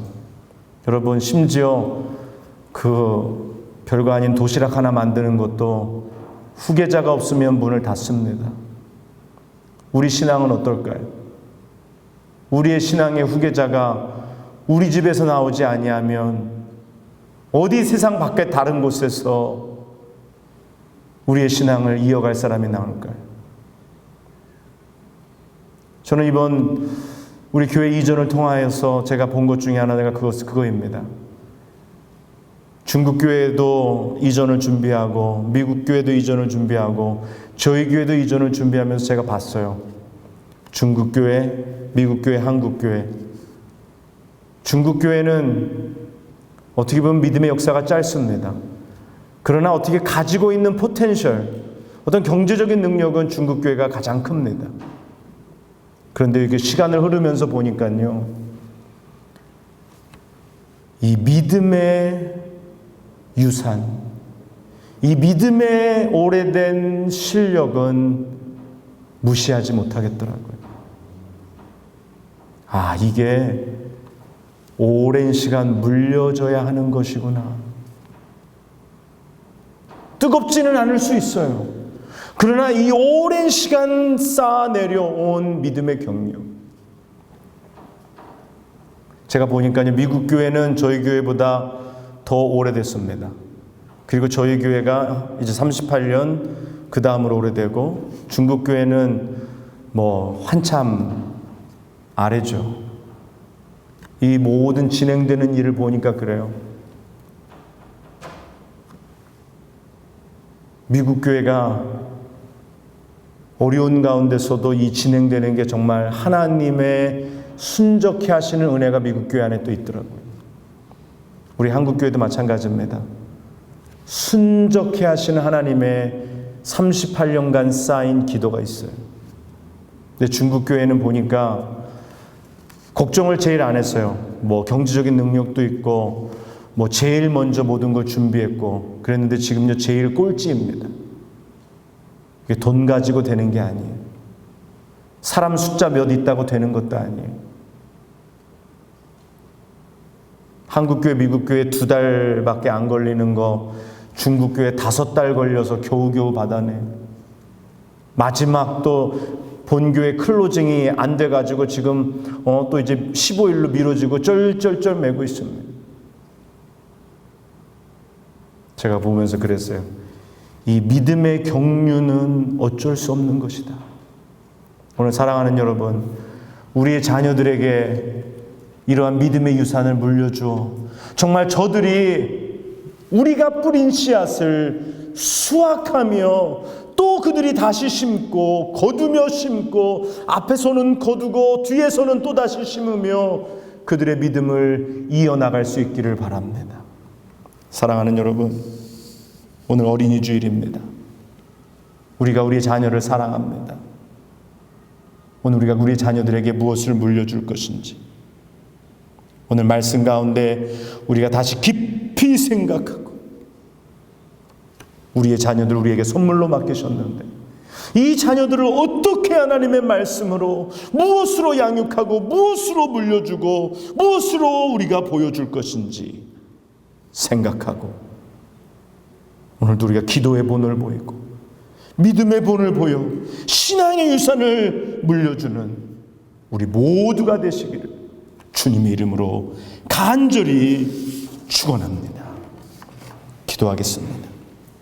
여러분, 심지어 그 별거 아닌 도시락 하나 만드는 것도 후계자가 없으면 문을 닫습니다. 우리 신앙은 어떨까요? 우리의 신앙의 후계자가 우리 집에서 나오지 아니하면 어디 세상 밖에 다른 곳에서 우리의 신앙을 이어갈 사람이 나올까요? 저는 이번 우리 교회 이전을 통하여서 제가 본 것 중에 하나가 그거입니다. 중국 교회도 이전을 준비하고 미국 교회도 이전을 준비하고 저희 교회도 이전을 준비하면서 제가 봤어요. 중국 교회, 미국 교회, 한국 교회. 중국 교회는 어떻게 보면 믿음의 역사가 짧습니다. 그러나 어떻게 가지고 있는 포텐셜, 어떤 경제적인 능력은 중국 교회가 가장 큽니다. 그런데 이게 시간을 흐르면서 보니까요, 이 믿음의 유산, 이 믿음의 오래된 실력은 무시하지 못하겠더라고요. 아, 이게 오랜 시간 물려줘야 하는 것이구나. 뜨겁지는 않을 수 있어요. 그러나 이 오랜 시간 쌓아내려온 믿음의 경력. 제가 보니까요, 미국 교회는 저희 교회보다 더 오래됐습니다. 그리고 저희 교회가 이제 38년 그 다음으로 오래되고 중국 교회는 한참 아래죠. 이 모든 진행되는 일을 보니까 그래요. 미국 교회가 어려운 가운데서도 이 진행되는 게 정말 하나님의 순적해 하시는 은혜가 미국 교회 안에 또 있더라고요. 우리 한국 교회도 마찬가지입니다. 순적해 하시는 하나님의 38년간 쌓인 기도가 있어요. 근데 중국 교회는 보니까 걱정을 제일 안 했어요. 경제적인 능력도 있고 제일 먼저 모든 걸 준비했고 그랬는데 지금요 제일 꼴찌입니다. 이게 돈 가지고 되는 게 아니에요. 사람 숫자 몇 있다고 되는 것도 아니에요. 한국교회, 미국교회 2달밖에 안 걸리는 거 중국교회 5달 걸려서 겨우겨우 받아내요. 마지막 또 본교회 클로징이 안 돼가지고 지금 또 이제 15일로 미뤄지고 쩔쩔쩔 매고 있습니다. 제가 보면서 그랬어요. 이 믿음의 경륜은 어쩔 수 없는 것이다. 오늘 사랑하는 여러분, 우리의 자녀들에게 이러한 믿음의 유산을 물려주어 정말 저들이 우리가 뿌린 씨앗을 수확하며 또 그들이 다시 심고 거두며 심고 앞에서는 거두고 뒤에서는 또 다시 심으며 그들의 믿음을 이어나갈 수 있기를 바랍니다. 사랑하는 여러분, 오늘 어린이 주일입니다. 우리가 우리 자녀를 사랑합니다. 오늘 우리가 우리 자녀들에게 무엇을 물려줄 것인지 오늘 말씀 가운데 우리가 다시 깊이 생각하고 우리의 자녀들 우리에게 선물로 맡기셨는데 이 자녀들을 어떻게 하나님의 말씀으로 무엇으로 양육하고 무엇으로 물려주고 무엇으로 우리가 보여줄 것인지 생각하고 오늘도 우리가 기도의 본을 보이고 믿음의 본을 보여 신앙의 유산을 물려주는 우리 모두가 되시기를 주님의 이름으로 간절히 축원합니다. 기도하겠습니다.